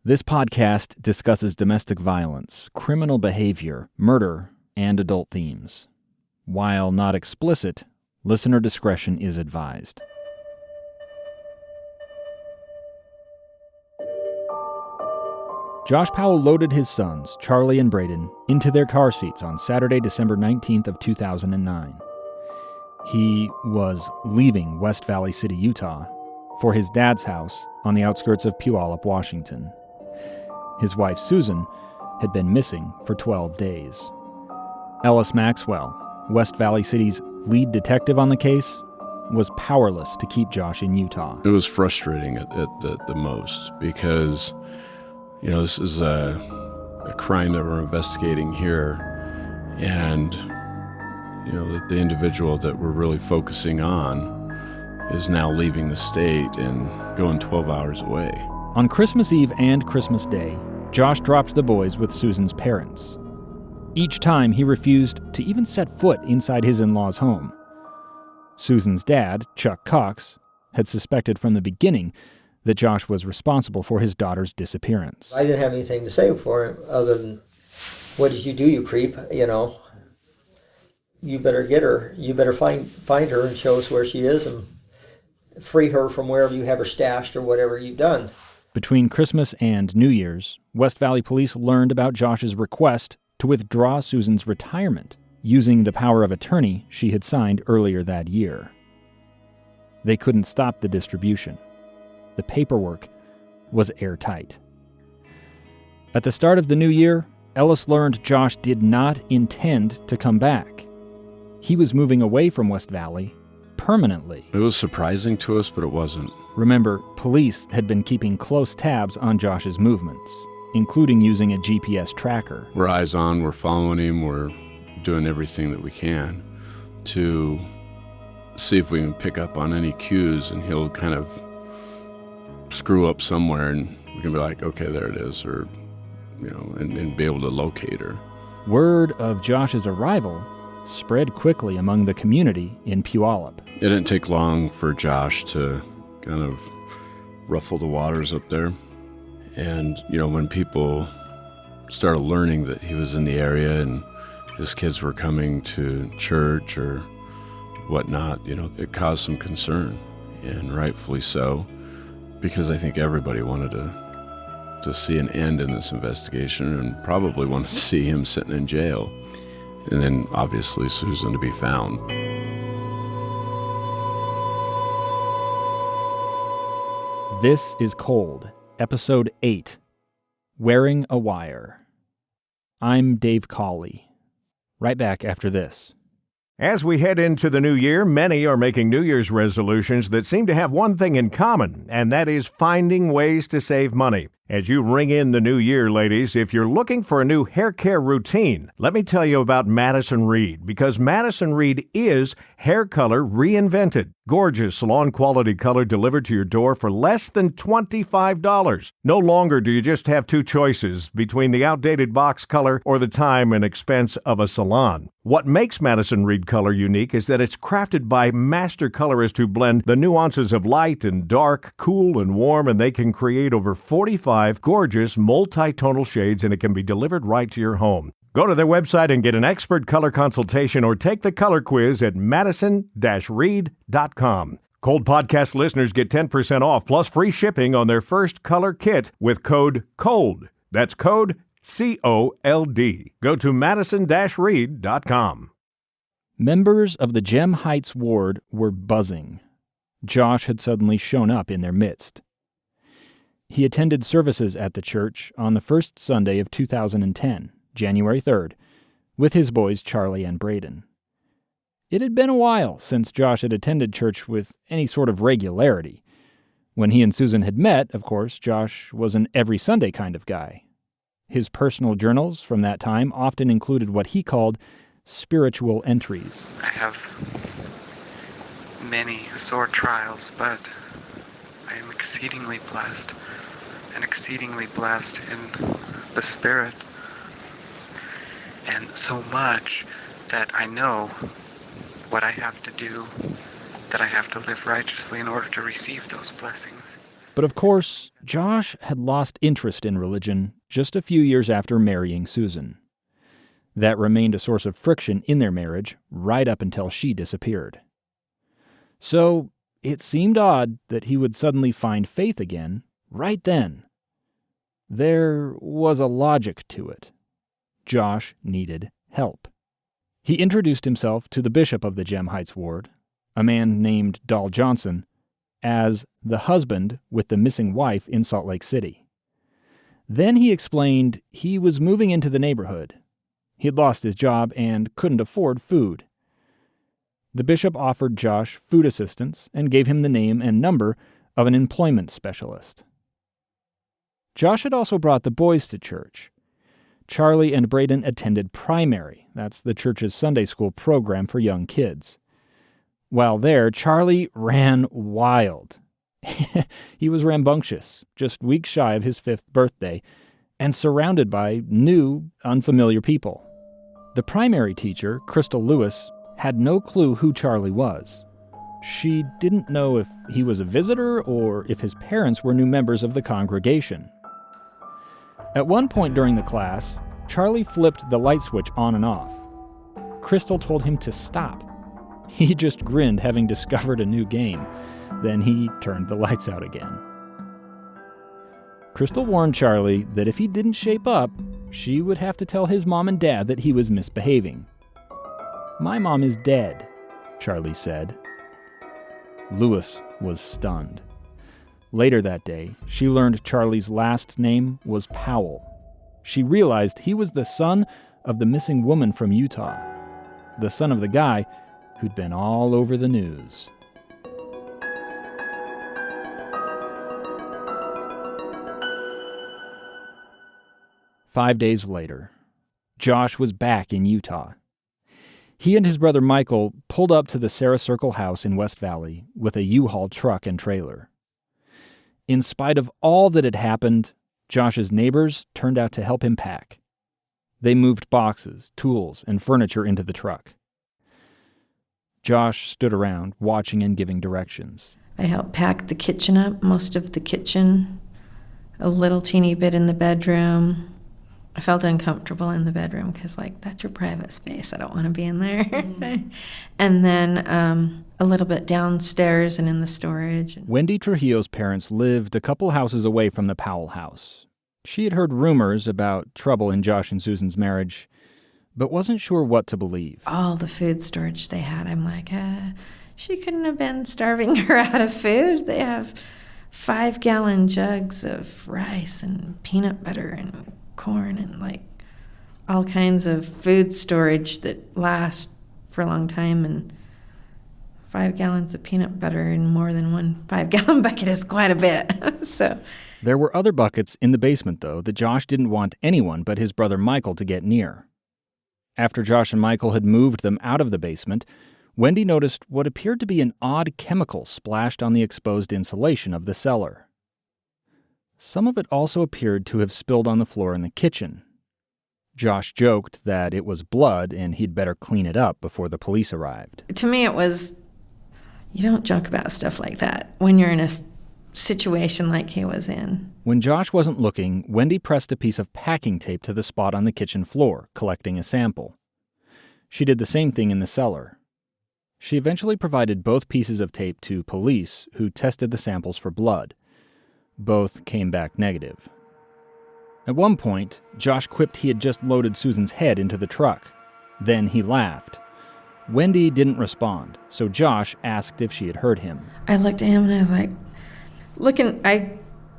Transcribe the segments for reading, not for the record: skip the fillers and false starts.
This podcast discusses domestic violence, criminal behavior, murder, and adult themes. While not explicit, listener discretion is advised. Josh Powell loaded his sons, Charlie and Braden, into their car seats on Saturday, December 19th of 2009. He was leaving West Valley City, Utah, for his dad's house on the outskirts of Puyallup, Washington. His wife, Susan, had been missing for 12 days. Ellis Maxwell, West Valley City's lead detective on the case, was powerless to keep Josh in Utah. It was frustrating at the most because, this is a crime that we're investigating here, and, the individual that we're really focusing on is now leaving the state and going 12 hours away. On Christmas Eve and Christmas Day, Josh dropped the boys with Susan's parents. Each time, he refused to even set foot inside his in-laws' home. Susan's dad, Chuck Cox, had suspected from the beginning that Josh was responsible for his daughter's disappearance. I didn't have anything to say for him other than, "What did you do, you creep? You better get her. You better find her and show us where she is and free her from wherever you have her stashed or whatever you've done." Between Christmas and New Year's, West Valley Police learned about Josh's request to withdraw Susan's retirement, using the power of attorney she had signed earlier that year. They couldn't stop the distribution. The paperwork was airtight. At the start of the new year, Ellis learned Josh did not intend to come back. He was moving away from West Valley permanently. It was surprising to us, but it wasn't. Remember, police had been keeping close tabs on Josh's movements, including using a GPS tracker. We're eyes on, we're following him, we're doing everything that we can to see if we can pick up on any cues, and he'll kind of screw up somewhere and we can be like, okay, there it is, or, and be able to locate her. Word of Josh's arrival spread quickly among the community in Puyallup. It didn't take long for Josh to kind of ruffle the waters up there. And, when people started learning that he was in the area and his kids were coming to church or whatnot, it caused some concern, and rightfully so, because I think everybody wanted to see an end in this investigation and probably wanted to see him sitting in jail. And then, obviously, Susan to be found. This is Cold, Episode 8, Wearing a Wire. I'm Dave Cawley. Right back after this. As we head into the new year, many are making New Year's resolutions that seem to have one thing in common, and that is finding ways to save money. As you ring in the new year, ladies, if you're looking for a new hair care routine, let me tell you about Madison Reed, because Madison Reed is hair color reinvented. Gorgeous salon-quality color delivered to your door for less than $25. No longer do you just have two choices between the outdated box color or the time and expense of a salon. What makes Madison Reed color unique is that it's crafted by master colorists who blend the nuances of light and dark, cool and warm, and they can create over 45 gorgeous multi-tonal shades, and it can be delivered right to your home. Go to their website and get an expert color consultation or take the color quiz at madison-reed.com. Cold Podcast listeners get 10% off plus free shipping on their first color kit with code COLD. That's code COLD. Go to madison-reed.com. Members of the Gem Heights ward were buzzing. Josh had suddenly shown up in their midst. He attended services at the church on the first Sunday of 2010, January 3rd, with his boys Charlie and Braden. It had been a while since Josh had attended church with any sort of regularity. When he and Susan had met, of course, Josh was an every Sunday kind of guy. His personal journals from that time often included what he called spiritual entries. I have many sore trials, but I am exceedingly blessed in the Spirit, and so much that I know what I have to do, that I have to live righteously in order to receive those blessings. But of course, Josh had lost interest in religion just a few years after marrying Susan. That remained a source of friction in their marriage right up until she disappeared. So it seemed odd that he would suddenly find faith again right then. There was a logic to it. Josh needed help. He introduced himself to the bishop of the Gem Heights ward, a man named Dahl Johnson, as the husband with the missing wife in Salt Lake City. Then he explained he was moving into the neighborhood. He had lost his job and couldn't afford food. The bishop offered Josh food assistance and gave him the name and number of an employment specialist. Josh had also brought the boys to church. Charlie and Braden attended primary. That's the church's Sunday school program for young kids. While there, Charlie ran wild. He was rambunctious, just weeks shy of his 5th birthday, and surrounded by new, unfamiliar people. The primary teacher, Crystal Lewis, had no clue who Charlie was. She didn't know if he was a visitor or if his parents were new members of the congregation. At one point during the class, Charlie flipped the light switch on and off. Crystal told him to stop. He just grinned, having discovered a new game. Then he turned the lights out again. Crystal warned Charlie that if he didn't shape up, she would have to tell his mom and dad that he was misbehaving. "My mom is dead," Charlie said. Lewis was stunned. Later that day, she learned Charlie's last name was Powell. She realized he was the son of the missing woman from Utah, the son of the guy who'd been all over the news. Five days later, Josh was back in Utah. He and his brother Michael pulled up to the Sarah Circle house in West Valley with a U-Haul truck and trailer. In spite of all that had happened, Josh's neighbors turned out to help him pack. They moved boxes, tools, and furniture into the truck. Josh stood around, watching and giving directions. I helped pack the kitchen up, most of the kitchen, a little teeny bit in the bedroom. I felt uncomfortable in the bedroom because, that's your private space. I don't want to be in there. Mm-hmm. And then a little bit downstairs and in the storage. Wendy Trujillo's parents lived a couple houses away from the Powell house. She had heard rumors about trouble in Josh and Susan's marriage, but wasn't sure what to believe. All the food storage they had, I'm like, she couldn't have been starving her out of food. They have 5-gallon jugs of rice and peanut butter and corn and all kinds of food storage that last for a long time, and 5 gallons of peanut butter in more than one 5-gallon bucket is quite a bit. So there were other buckets in the basement, though, that Josh didn't want anyone but his brother Michael to get near. After Josh and Michael had moved them out of the basement, Wendy noticed what appeared to be an odd chemical splashed on the exposed insulation of the cellar. Some of it also appeared to have spilled on the floor in the kitchen. Josh joked that it was blood and he'd better clean it up before the police arrived. To me, it was, you don't joke about stuff like that when you're in a situation like he was in. When Josh wasn't looking, Wendy pressed a piece of packing tape to the spot on the kitchen floor, collecting a sample. She did the same thing in the cellar. She eventually provided both pieces of tape to police, who tested the samples for blood. Both came back negative. At one point, Josh quipped he had just loaded Susan's head into the truck. Then he laughed. Wendy didn't respond, so Josh asked if she had heard him. I looked at him and I was like, I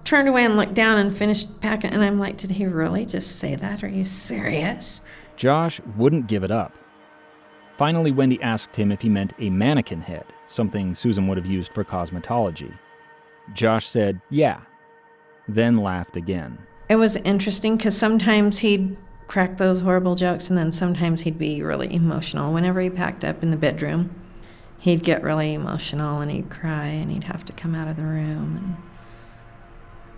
turned away and looked down and finished packing, and I'm like, did he really just say that? Are you serious? Josh wouldn't give it up. Finally, Wendy asked him if he meant a mannequin head, something Susan would have used for cosmetology. Josh said, yeah, then laughed again. It was interesting because sometimes he'd crack those horrible jokes, and then sometimes he'd be really emotional. Whenever he packed up in the bedroom, he'd get really emotional and he'd cry and he'd have to come out of the room and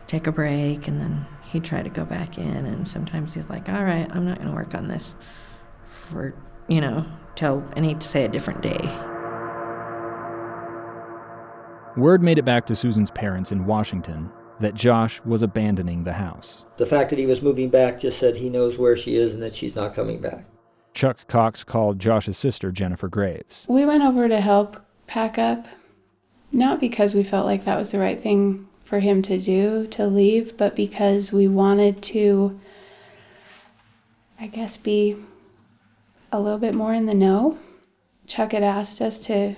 take a break, and then he'd try to go back in, and sometimes he's like, all right, I'm not going to work on this for, till I need to say a different day. Word made it back to Susan's parents in Washington that Josh was abandoning the house. The fact that he was moving back just said he knows where she is and that she's not coming back. Chuck Cox called Josh's sister, Jennifer Graves. We went over to help pack up, not because we felt like that was the right thing for him to do, to leave, but because we wanted to, I guess, be a little bit more in the know. Chuck had asked us to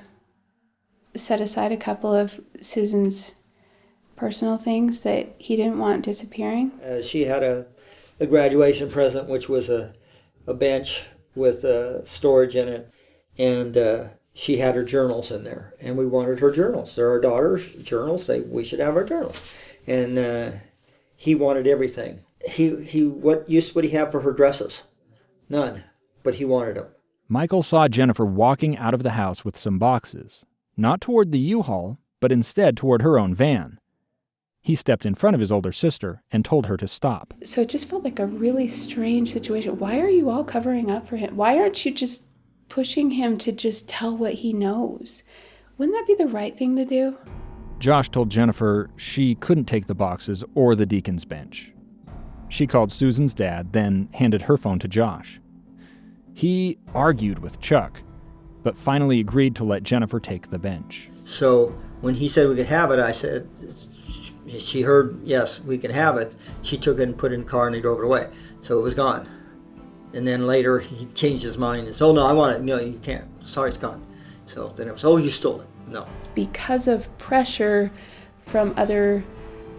set aside a couple of Susan's personal things that he didn't want disappearing. She had a graduation present, which was a bench with storage in it, and she had her journals in there, and we wanted her journals. They're our daughter's journals. We should have our journals. And he wanted everything. What use would he have for her dresses? None, but he wanted them. Michael saw Jennifer walking out of the house with some boxes, not toward the U-Haul, but instead toward her own van. He stepped in front of his older sister and told her to stop. So it just felt like a really strange situation. Why are you all covering up for him? Why aren't you just pushing him to just tell what he knows? Wouldn't that be the right thing to do? Josh told Jennifer she couldn't take the boxes or the deacon's bench. She called Susan's dad, then handed her phone to Josh. He argued with Chuck, but finally agreed to let Jennifer take the bench. So when he said we could have it, I said, she heard, yes, we can have it. She took it and put it in the car and they drove it away. So it was gone. And then later he changed his mind and said, oh no, I want it. No, you can't. Sorry, it's gone. So then it was, oh, you stole it. No. Because of pressure from other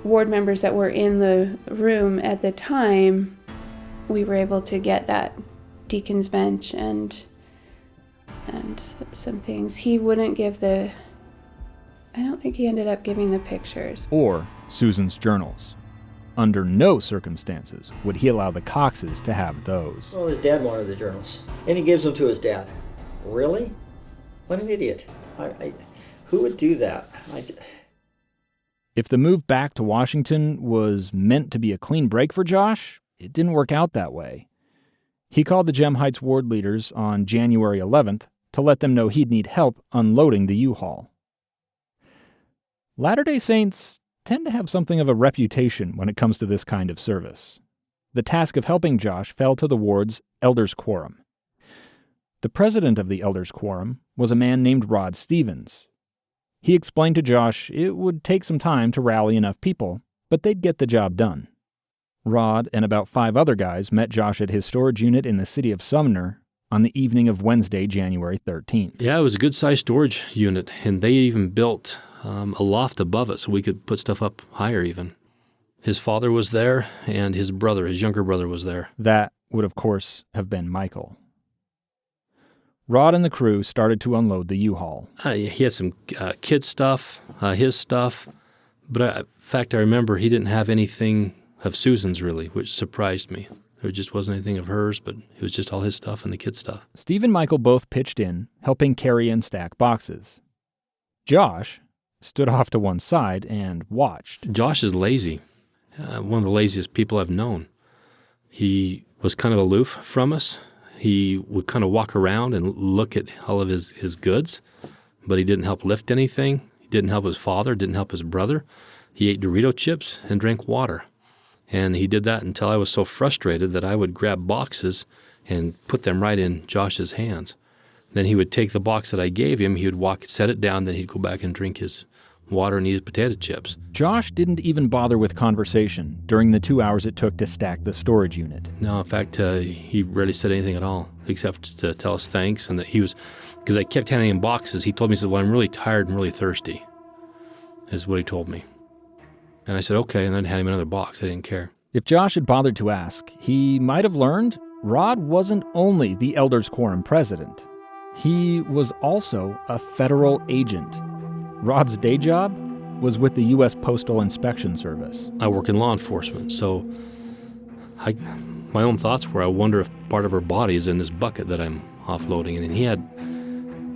ward members that were in the room at the time, we were able to get that deacon's bench and some things. He wouldn't give I don't think he ended up giving the pictures. Or Susan's journals. Under no circumstances would he allow the Coxes to have those. Well, his dad wanted the journals, and he gives them to his dad. Really? What an idiot. Who would do that? If the move back to Washington was meant to be a clean break for Josh, it didn't work out that way. He called the Gem Heights ward leaders on January 11th to let them know he'd need help unloading the U-Haul. Latter-day Saints tend to have something of a reputation when it comes to this kind of service. The task of helping Josh fell to the ward's Elders Quorum. The president of the Elders Quorum was a man named Rod Stevens. He explained to Josh it would take some time to rally enough people, but they'd get the job done. Rod and about 5 other guys met Josh at his storage unit in the city of Sumner on the evening of Wednesday, January 13th. Yeah, it was a good-sized storage unit, and they even built a loft above it so we could put stuff up higher even. His father was there, and his younger brother was there. That would, of course, have been Michael. Rod and the crew started to unload the U-Haul. He had some kid stuff, his stuff, but in fact, I remember he didn't have anything of Susan's really, which surprised me. There just wasn't anything of hers, but it was just all his stuff and the kid stuff. Steve and Michael both pitched in, helping carry and stack boxes. Josh stood off to one side and watched. Josh is lazy, one of the laziest people I've known. He was kind of aloof from us. He would kind of walk around and look at all of his goods, but he didn't help lift anything. He didn't help his father, didn't help his brother. He ate Dorito chips and drank water. And he did that until I was so frustrated that I would grab boxes and put them right in Josh's hands. Then he would take the box that I gave him, he would set it down, then he'd go back and drink his water and eat his potato chips. Josh didn't even bother with conversation during the 2 hours it took to stack the storage unit. No, in fact, he rarely said anything at all, except to tell us thanks, and that he was, because I kept handing him boxes, he told me, he said, well, I'm really tired and really thirsty, is what he told me. And I said, okay, and then hand him another box. I didn't care. If Josh had bothered to ask, he might have learned Rod wasn't only the Elders Quorum president. He was also a federal agent. Rod's day job was with the U.S. Postal Inspection Service. I work in law enforcement, so my own thoughts were, I wonder if part of her body is in this bucket that I'm offloading. And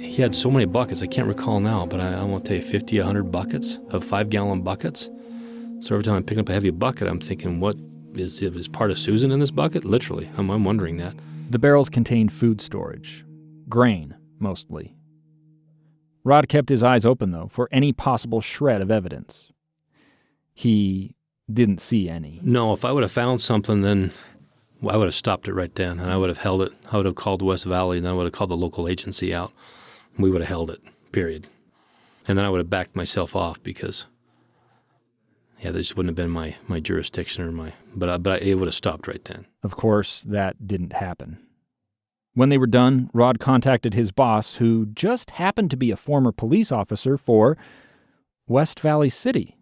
he had so many buckets, I can't recall now, but I won't tell you, 50, 100 buckets of 5-gallon buckets. So every time I'm picking up a heavy bucket, I'm thinking, what is part of Susan in this bucket? Literally, I'm wondering that. The barrels contained food storage, grain mostly. Rod kept his eyes open, though, for any possible shred of evidence. He didn't see any. No, if I would have found something, then I would have stopped it right then, and I would have held it. I would have called West Valley, and then I would have called the local agency out. We would have held it, period. And then I would have backed myself off because, this wouldn't have been my jurisdiction or but it would have stopped right then. Of course, that didn't happen. When they were done, Rod contacted his boss, who just happened to be a former police officer for West Valley City.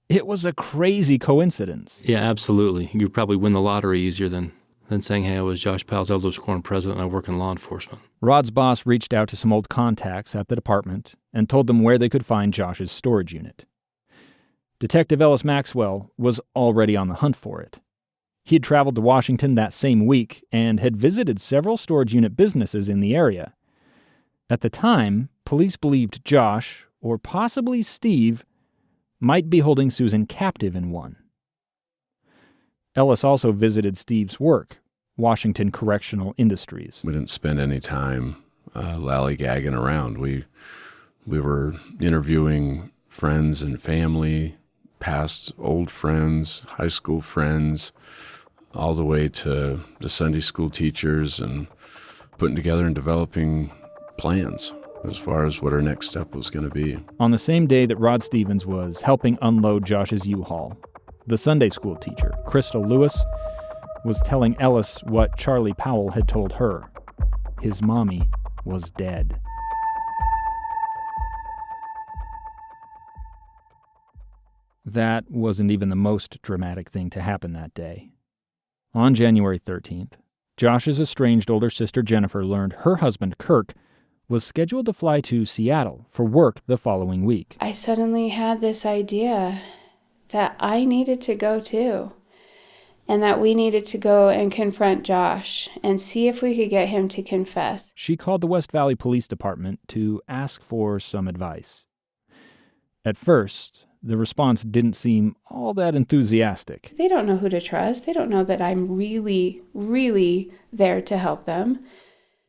It was a crazy coincidence. Yeah, absolutely. You probably win the lottery easier than saying, hey, I was Josh Powell's Elders Quorum president and I work in law enforcement. Rod's boss reached out to some old contacts at the department and told them where they could find Josh's storage unit. Detective Ellis Maxwell was already on the hunt for it. He had traveled to Washington that same week and had visited several storage unit businesses in the area. At the time, police believed Josh, or possibly Steve, might be holding Susan captive in one. Ellis also visited Steve's work, Washington Correctional Industries. We didn't spend any time lollygagging around. We were interviewing friends and family, past old friends, high school friends, all the way to the Sunday school teachers, and putting together and developing plans as far as what our next step was going to be. On the same day that Rod Stevens was helping unload Josh's U-Haul, the Sunday school teacher, Crystal Lewis, was telling Ellis what Charlie Powell had told her. His mommy was dead. That wasn't even the most dramatic thing to happen that day. On January 13th, Josh's estranged older sister Jennifer learned her husband, Kirk, was scheduled to fly to Seattle for work the following week. I suddenly had this idea that I needed to go too, and that we needed to go and confront Josh and see if we could get him to confess. She called the West Valley Police Department to ask for some advice. At first, the response didn't seem all that enthusiastic. They don't know who to trust. They don't know that I'm really, really there to help them.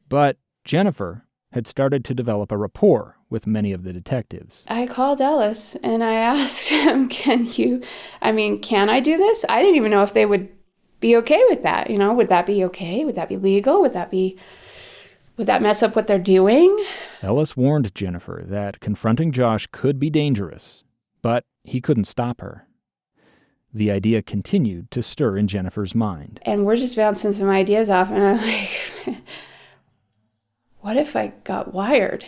But Jennifer had started to develop a rapport with many of the detectives. I called Ellis and I asked him, can I do this? I didn't even know if they would be okay with that. Would that be okay? Would that be legal? Would that mess up what they're doing? Ellis warned Jennifer that confronting Josh could be dangerous, but he couldn't stop her. The idea continued to stir in Jennifer's mind. And we're just bouncing some ideas off, and I'm like, what if I got wired?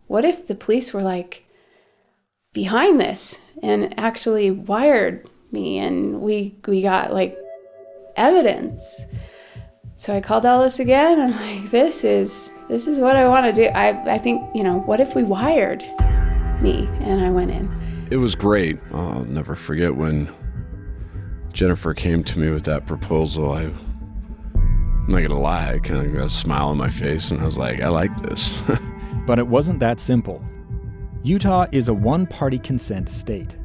What if the police were behind this and actually wired me and we got evidence? So I called Ellis again. I'm like, this is what I want to do. I think, what if we wired me? And I went in. It was great. I'll never forget when Jennifer came to me with that proposal. I'm not going to lie, I kind of got a smile on my face, and I was like, I like this. But it wasn't that simple. Utah is a one-party consent state.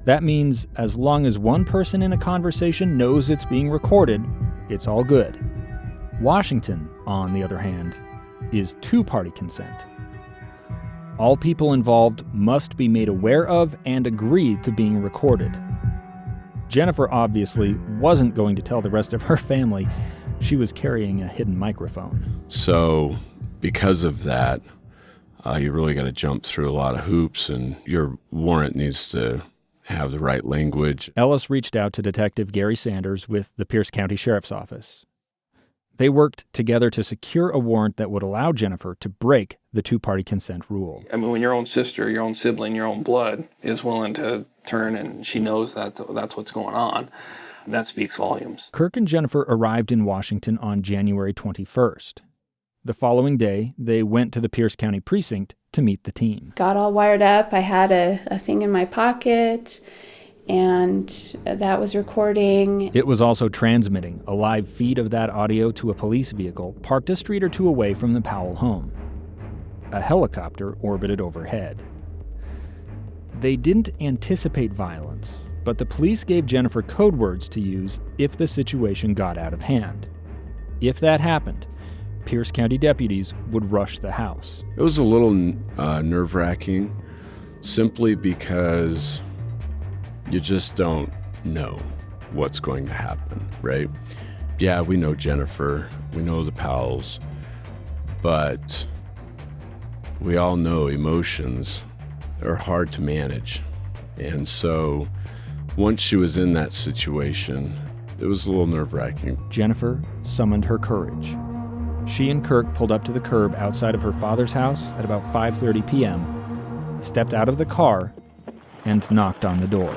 That means as long as one person in a conversation knows it's being recorded, it's all good. Washington, on the other hand, is two-party consent. All people involved must be made aware of and agree to being recorded. Jennifer obviously wasn't going to tell the rest of her family she was carrying a hidden microphone. So because of that, you really got to jump through a lot of hoops, and your warrant needs to have the right language. Ellis reached out to Detective Gary Sanders with the Pierce County Sheriff's Office. They worked together to secure a warrant that would allow Jennifer to break the two-party consent rule. When your own sister, your own sibling, your own blood is willing to turn and she knows that's what's going on, that speaks volumes. Kirk and Jennifer arrived in Washington on January 21st. The following day, they went to the Pierce County precinct to meet the team. Got all wired up. I had a thing in my pocket, and that was recording. It was also transmitting a live feed of that audio to a police vehicle parked a street or two away from the Powell home. A helicopter orbited overhead. They didn't anticipate violence, but the police gave Jennifer code words to use if the situation got out of hand. If that happened, Pierce County deputies would rush the house. It was a little nerve-wracking simply because you just don't know what's going to happen, right? Yeah, we know Jennifer, we know the Powells, but we all know emotions are hard to manage. And so once she was in that situation, it was a little nerve-wracking. Jennifer summoned her courage. She and Kirk pulled up to the curb outside of her father's house at about 5:30 p.m., stepped out of the car, and knocked on the door.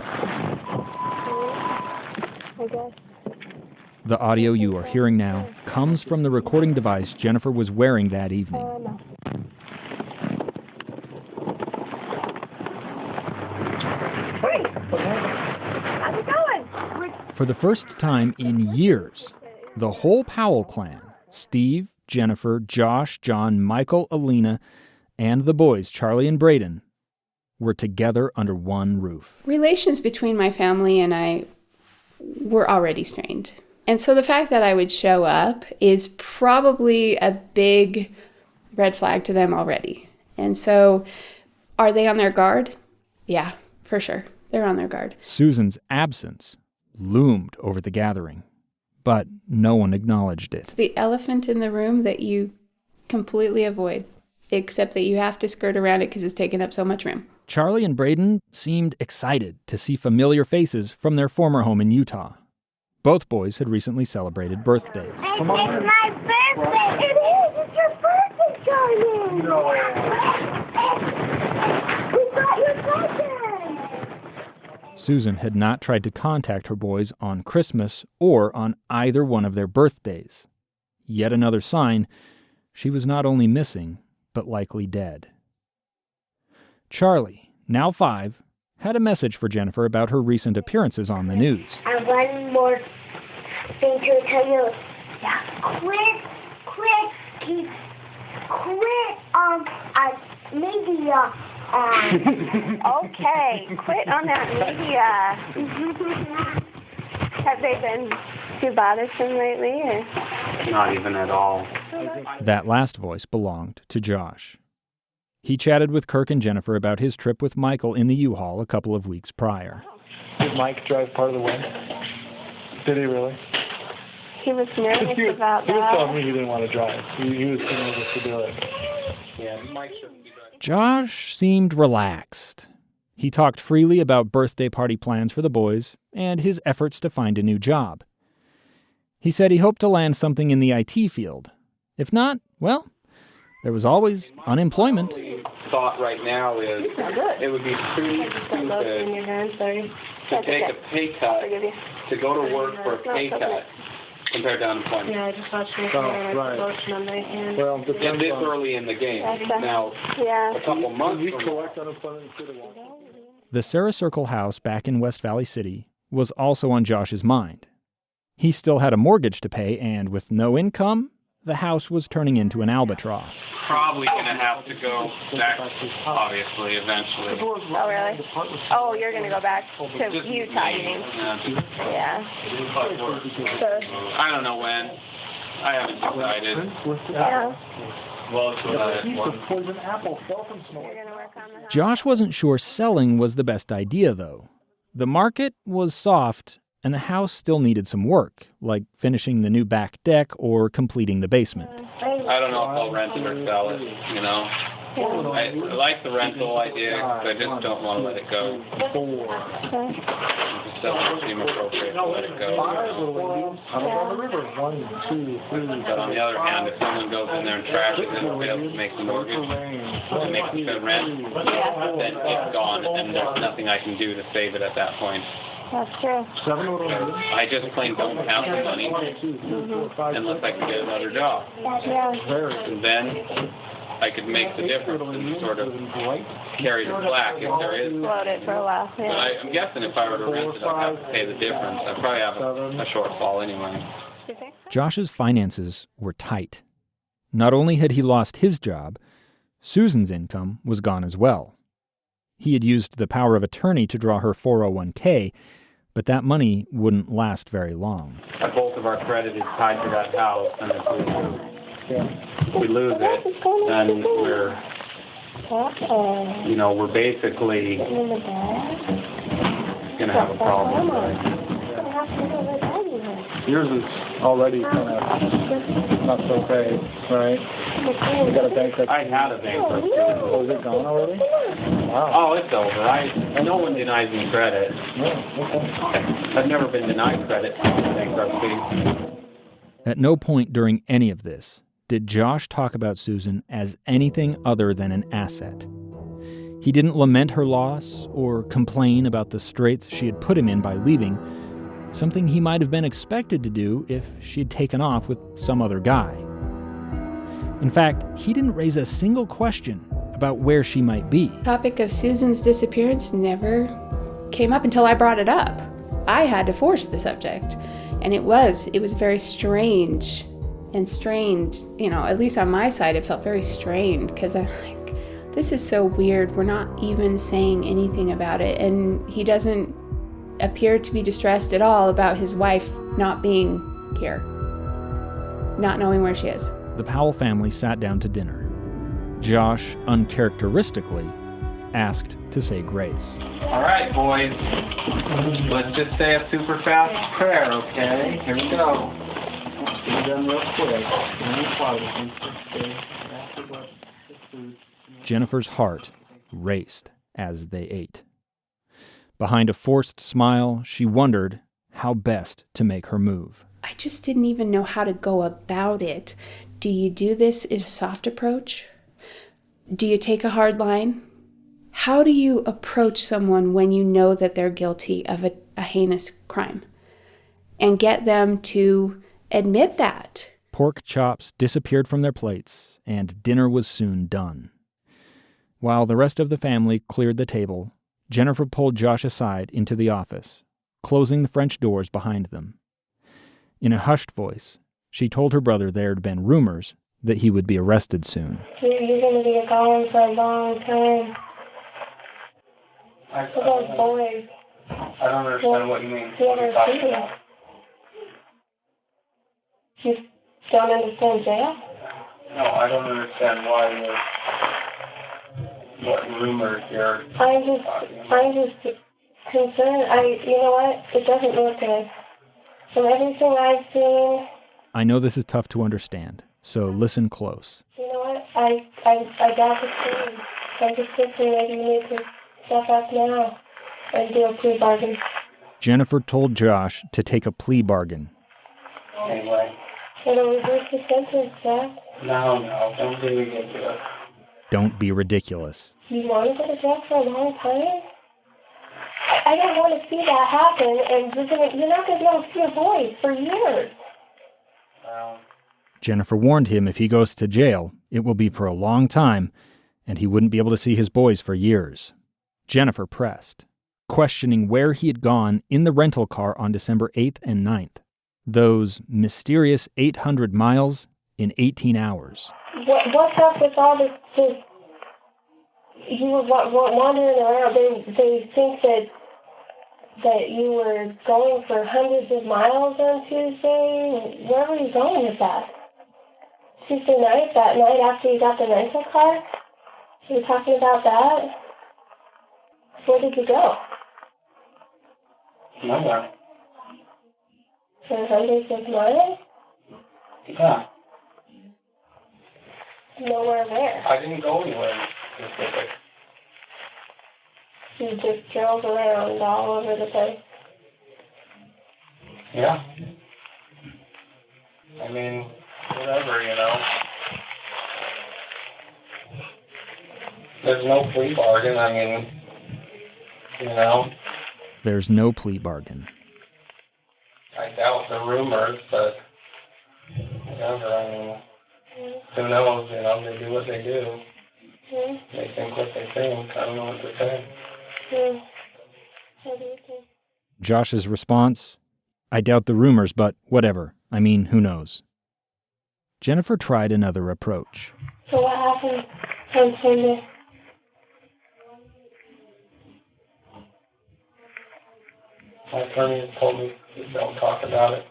The audio you are hearing now comes from the recording device Jennifer was wearing that evening. How's it going? For the first time in years, the whole Powell clan, Steve, Jennifer, Josh, John, Michael, Alina, and the boys, Charlie and Braden, were together under one roof. Relations between my family and I were already strained. And so the fact that I would show up is probably a big red flag to them already. And so are they on their guard? Yeah, for sure. They're on their guard. Susan's absence loomed over the gathering, but no one acknowledged it. It's the elephant in the room that you completely avoid, except that you have to skirt around it because it's taking up so much room. Charlie and Braden seemed excited to see familiar faces from their former home in Utah. Both boys had recently celebrated birthdays. It's my birthday! It is! It's your birthday, Charlie! No. We got your present! Susan had not tried to contact her boys on Christmas or on either one of their birthdays. Yet another sign she was not only missing, but likely dead. Charlie, now 5, had a message for Jennifer about her recent appearances on the news. And one more thing to tell you. Yeah. Quit media. Okay, quit on that media. Have they been too bothersome lately? Or? Not even at all. That last voice belonged to Josh. He chatted with Kirk and Jennifer about his trip with Michael in the U-Haul a couple of weeks prior. Did Mike drive part of the way? Did he really? He was nervous about that. He was telling me he didn't want to drive. He was nervous to do it. Yeah, Mike shouldn't be driving. Josh seemed relaxed. He talked freely about birthday party plans for the boys and his efforts to find a new job. He said he hoped to land something in the IT field. If not, well, there was always unemployment. Thought right now is it would be pretty stupid to take a pay cut, to go to work for a pay cut compared to unemployment. Yeah, I just watched my promotion on my hand. Well, Yeah, this early in the game. Now, a couple months from now. The Sarah Circle house back in West Valley City was also on Josh's mind. He still had a mortgage to pay, and with no income, the house was turning into an albatross. Probably going to have to go back, obviously, eventually. Oh, really? Oh, you're going to go back to Utah, you mean? Yeah. I don't know when. I haven't decided. Yeah. Well, it's what I poison apple fell from snow. You're going to work on the house. Josh wasn't sure selling was the best idea, though. The market was soft, and the house still needed some work, like finishing the new back deck or completing the basement. I don't know if I'll rent it or sell it, you know. I like the rental idea, but I just don't want to let it go. It just doesn't seem appropriate to let it go. But on the other hand, if someone goes in there and trashes it and fails to make the mortgage and makes it good rent, then it's gone and there's nothing I can do to save it at that point. That's true. I just plain don't have the money unless I can get another job. Yeah. And then I could make the difference and sort of carry the slack if there is. Float it for a while. But Yeah. I'm guessing if I were to rent it, I'd have to pay the difference. I'd probably have a shortfall anyway. Josh's finances were tight. Not only had he lost his job, Susan's income was gone as well. He had used the power of attorney to draw her 401k, but that money wouldn't last very long. Both of our credit is tied to that house, and if we Yeah. If we lose it, then we're basically gonna have a problem. Yours is already kind of not so great, right? You got a bankruptcy. I had a bankruptcy. Oh, is it gone already? Wow. Oh, it's over. No one denies me credit. Yeah, okay. I've never been denied credit for bankruptcy. At no point during any of this did Josh talk about Susan as anything other than an asset. He didn't lament her loss or complain about the straits she had put him in by leaving, something he might have been expected to do if she had taken off with some other guy. In fact, he didn't raise a single question about where she might be. The topic of Susan's disappearance never came up until I brought it up. I had to force the subject, and it was very strange and strained. At least on my side, it felt very strained because I'm like, this is so weird. We're not even saying anything about it, and he doesn't appear to be distressed at all about his wife not being here, not knowing where she is. The Powell family sat down to dinner. Josh, uncharacteristically, asked to say grace. All right, boys. Let's just say a super fast prayer, okay? Here we go. Get it done real quick. Jennifer's heart raced as they ate. Behind a forced smile, she wondered how best to make her move. I just didn't even know how to go about it. Do you do this in a soft approach? Do you take a hard line? How do you approach someone when you know that they're guilty of a heinous crime and get them to admit that? Pork chops disappeared from their plates, and dinner was soon done. While the rest of the family cleared the table, Jennifer pulled Josh aside into the office, closing the French doors behind them. In a hushed voice, she told her brother there had been rumors that he would be arrested soon. You're going to be gone for a long time. For those boys. I don't understand what you mean. You don't understand jail? No, I don't understand what rumors you're I'm just concerned. You know what? It doesn't look good. From everything I've seen. I know this is tough to understand, so listen close. You know what? I got the thing. I just think maybe you need to step up now and do a plea bargain. Jennifer told Josh to take a plea bargain. Anyway. It'll reduce the sentence, Jack. No, don't be ridiculous. Don't be ridiculous. You want to go to jail for a long time? I don't want to see that happen, and you're not going to be able to see your boys for years. Jennifer warned him if he goes to jail, it will be for a long time, and he wouldn't be able to see his boys for years. Jennifer pressed, questioning where he had gone in the rental car on December 8th and 9th. Those mysterious 800 miles in 18 hours. What's up with all this you were wandering around. They think that you were going for hundreds of miles on Tuesday. Where were you going with that? Tuesday night, that night after you got the rental car? You were talking about that? Where did you go? Nowhere. For hundreds of miles? Yeah. Nowhere where? I didn't go anywhere specific. You just drove around all over the place. Yeah. I mean, whatever, There's no plea bargain, There's no plea bargain. I doubt the rumors, but whatever, who knows, they do what they do. They think what they think. I don't know what to say. What do you think? Josh's response, I doubt the rumors, but whatever. Who knows? Jennifer tried another approach. So what happened on Sunday? My attorney told me don't talk about it.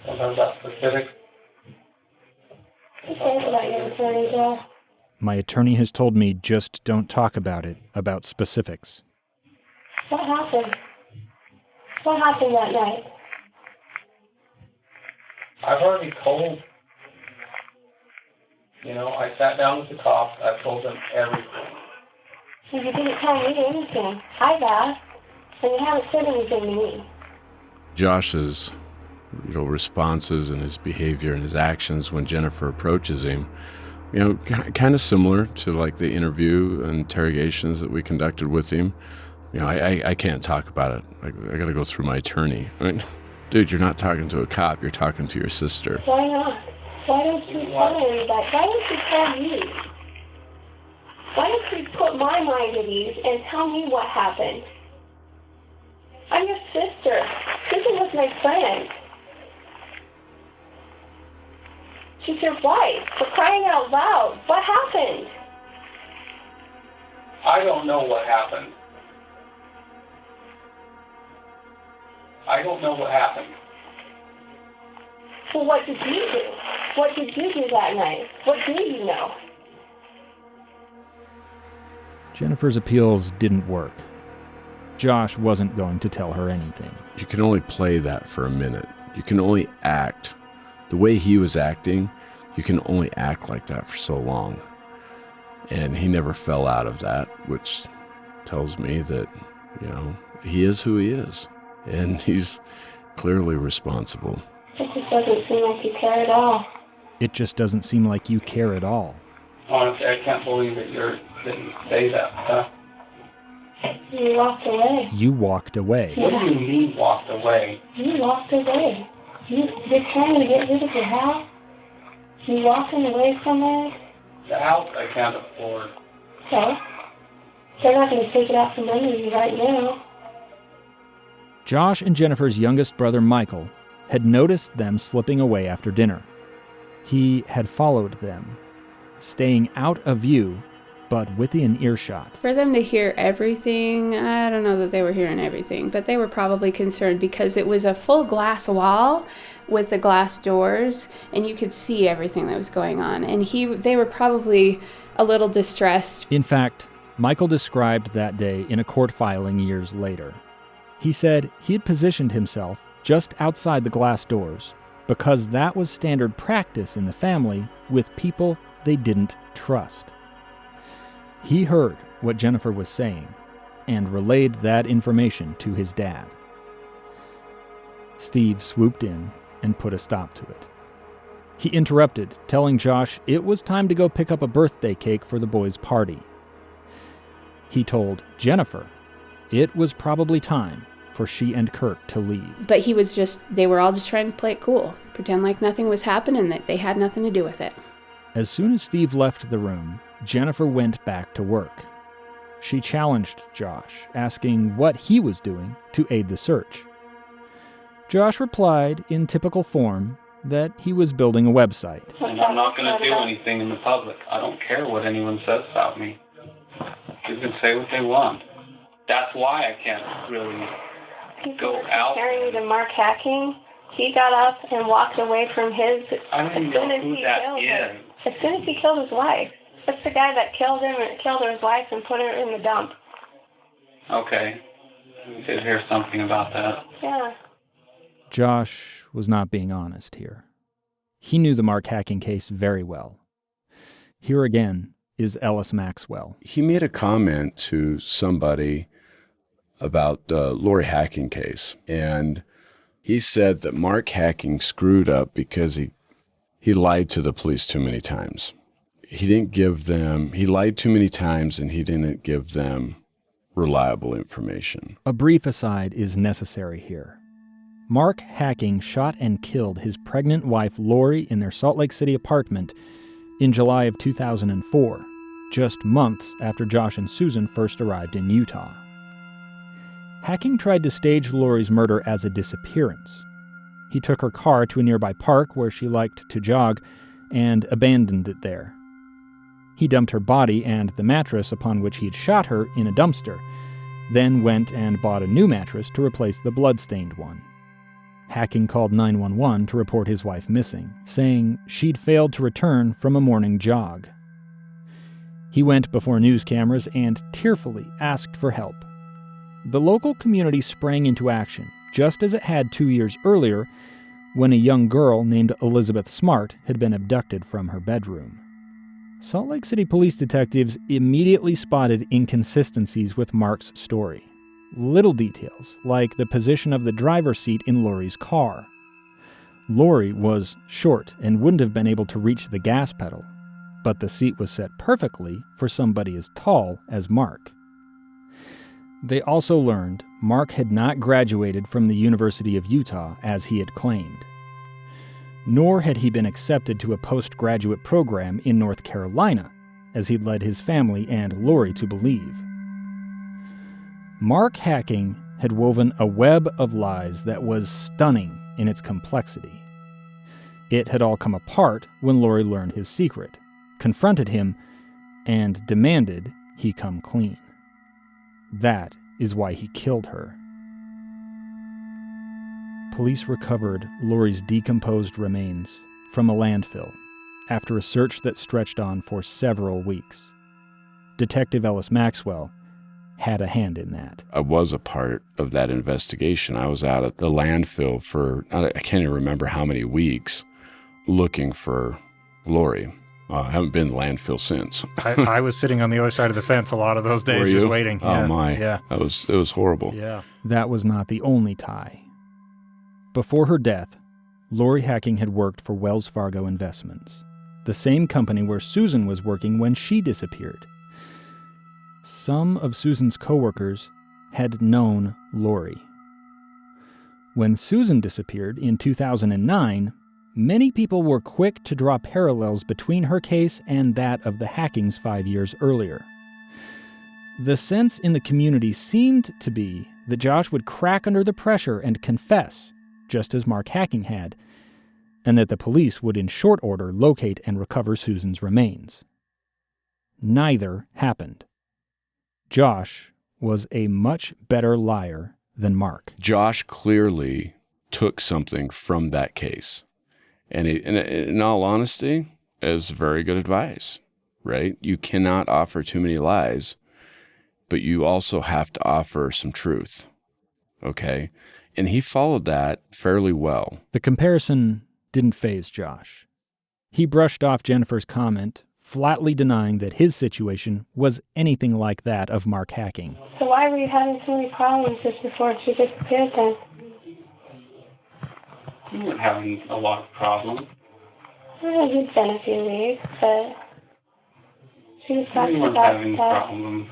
Sometimes about specifics. Be careful about your attorney, Josh. My attorney has told me just don't talk about it, about specifics. What happened? What happened that night? I've already told. I sat down with the cops. I told them everything. You didn't tell me anything. I've asked, and you haven't said anything to me. Josh's, responses and his behavior and his actions when Jennifer approaches him, kind of similar to like the interview and interrogations that we conducted with him. I can't talk about it. I got to go through my attorney. Dude, you're not talking to a cop. You're talking to your sister. Why not? Why don't you tell anybody? Why don't you tell me? Why don't you put my mind at ease and tell me what happened? I'm your sister. Susan was my friend. She's your wife. For crying out loud. What happened? I don't know what happened. I don't know what happened. Well, what did you do? What did you do that night? What do you know? Jennifer's appeals didn't work. Josh wasn't going to tell her anything. You can only play that for a minute. You can only act. The way he was acting, you can only act like that for so long. And he never fell out of that, which tells me that, he is who he is. And he's clearly responsible. It just doesn't seem like you care at all. It just doesn't seem like you care at all. Honestly, I can't believe that you didn't say that stuff. You walked away. You walked away. What do you mean walked away? You walked away. You're trying to get rid of your house? You walking away from it? The house I can't afford. So? They're not going to take it out from under you right now. Josh and Jennifer's youngest brother, Michael, had noticed them slipping away after dinner. He had followed them, staying out of view, but within earshot. For them to hear everything, I don't know that they were hearing everything, but they were probably concerned because it was a full glass wall with the glass doors, and you could see everything that was going on. And they were probably a little distressed. In fact, Michael described that day in a court filing years later. He said he had positioned himself just outside the glass doors because that was standard practice in the family with people they didn't trust. He heard what Jennifer was saying and relayed that information to his dad. Steve swooped in and put a stop to it. He interrupted, telling Josh it was time to go pick up a birthday cake for the boys' party. He told Jennifer it was probably time for she and Kirk to leave. But they were all just trying to play it cool, pretend like nothing was happening, that they had nothing to do with it. As soon as Steve left the room, Jennifer went back to work. She challenged Josh, asking what he was doing to aid the search. Josh replied in typical form that he was building a website. And I'm not going to do anything in the public. I don't care what anyone says about me. You can say what they want. That's why I can't really go out. Comparing you to Mark Hacking, he got up and walked away from his. I don't even know who that is. As soon as he killed his wife. That's the guy that killed him and killed his wife and put her in the dump. Okay. We did hear something about that. Yeah. Josh was not being honest here. He knew the Mark Hacking case very well. Here again is Ellis Maxwell. He made a comment to somebody about the Lori Hacking case, and he said that Mark Hacking screwed up because he lied to the police too many times. He lied too many times, and he didn't give them reliable information. A brief aside is necessary here. Mark Hacking shot and killed his pregnant wife Lori in their Salt Lake City apartment in July of 2004, just months after Josh and Susan first arrived in Utah. Hacking tried to stage Lori's murder as a disappearance. He took her car to a nearby park where she liked to jog and abandoned it there. He dumped her body and the mattress upon which he had shot her in a dumpster, then went and bought a new mattress to replace the blood-stained one. Hacking called 911 to report his wife missing, saying she'd failed to return from a morning jog. He went before news cameras and tearfully asked for help. The local community sprang into action, just as it had 2 years earlier when a young girl named Elizabeth Smart had been abducted from her bedroom. Salt Lake City police detectives immediately spotted inconsistencies with Mark's story. Little details, like the position of the driver's seat in Lori's car. Lori was short and wouldn't have been able to reach the gas pedal, but the seat was set perfectly for somebody as tall as Mark. They also learned Mark had not graduated from the University of Utah as he had claimed. Nor had he been accepted to a postgraduate program in North Carolina, as he'd led his family and Lori to believe. Mark Hacking had woven a web of lies that was stunning in its complexity. It had all come apart when Lori learned his secret, confronted him, and demanded he come clean. That is why he killed her. Police recovered Lori's decomposed remains from a landfill after a search that stretched on for several weeks. Detective Ellis Maxwell had a hand in that. I was a part of that investigation. I was out at the landfill for, I can't even remember how many weeks, looking for Lori. I haven't been to the landfill since. I was sitting on the other side of the fence a lot of those days, just waiting. Oh, yeah. my. Yeah. It was horrible. Yeah. That was not the only tie. Before her death, Lori Hacking had worked for Wells Fargo Investments, the same company where Susan was working when she disappeared. Some of Susan's coworkers had known Lori. When Susan disappeared in 2009, many people were quick to draw parallels between her case and that of the Hackings 5 years earlier. The sense in the community seemed to be that Josh would crack under the pressure and confess, just as Mark Hacking had, and that the police would in short order locate and recover Susan's remains. Neither happened. Josh was a much better liar than Mark. Josh clearly took something from that case. And in all honesty, is very good advice, right? You cannot offer too many lies, but you also have to offer some truth, okay? And he followed that fairly well. The comparison didn't faze Josh. He brushed off Jennifer's comment, flatly denying that his situation was anything like that of Mark Hacking. So why were you having so many problems just before she disappeared then? We weren't having a lot of problems. Well, you've been a few weeks, but she was talking We weren't about having stuff. problems.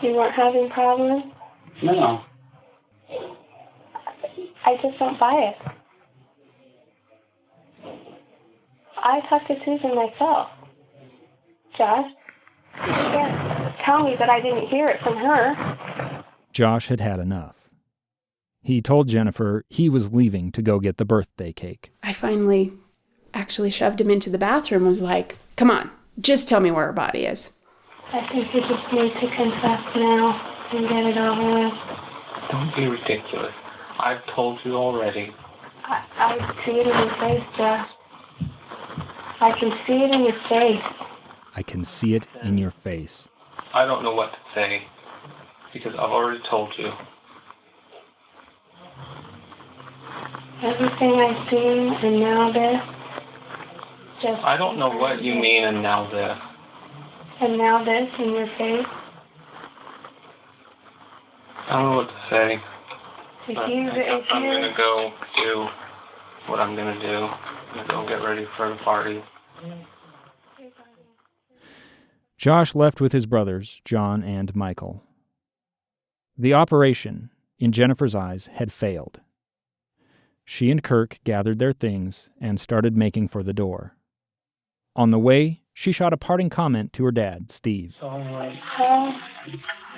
You weren't having problems? No. I just don't buy it. I talked to Susan myself. Josh, you can't tell me that I didn't hear it from her. Josh had had enough. He told Jennifer he was leaving to go get the birthday cake. I finally actually shoved him into the bathroom and was like, come on, just tell me where her body is. I think you just need to confess now and get it over with. Don't be ridiculous. I've told you already. I see it in your face, Josh. I can see it in your face. I can see it in your face. I don't know what to say because I've already told you. Everything I've seen and now this. Just I don't know what you mean and now this. And now this in your face. I don't know what to say. If But you, I guess I'm going to go do what I'm going to do. I'm going to go get ready for the party. Josh left with his brothers, John and Michael. The operation, in Jennifer's eyes, had failed. She and Kirk gathered their things and started making for the door. On the way, she shot a parting comment to her dad, Steve. I'll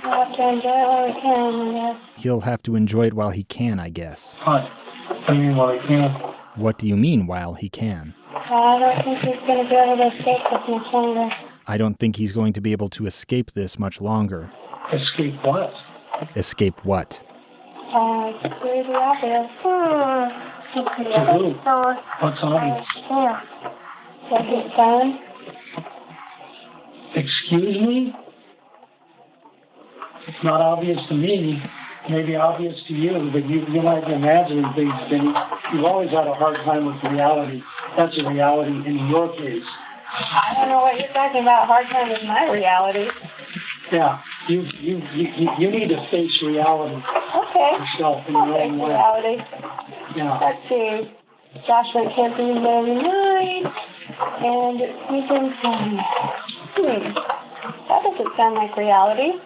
have to enjoy it while I can, I guess. He'll have to enjoy it while he can, I guess. What? I mean, while I can. What do you mean, while he can? I don't think he's going to be able to escape this much longer. I don't think he's going to be able to escape this much longer. Escape what? Escape what? Really obvious. Who? What's obvious? Yeah. What he's done. Excuse me? It's not obvious to me. Maybe obvious to you, but you might be imagining things, and you've always had a hard time with reality. That's a reality in your case. I don't know what you're talking about. Hard time is my reality. Yeah, you need to face reality. Okay. Yourself in your own way. Reality. Yeah. Let's see. Josh went camping in the middle of the night, and Susan's gone. That doesn't sound like reality.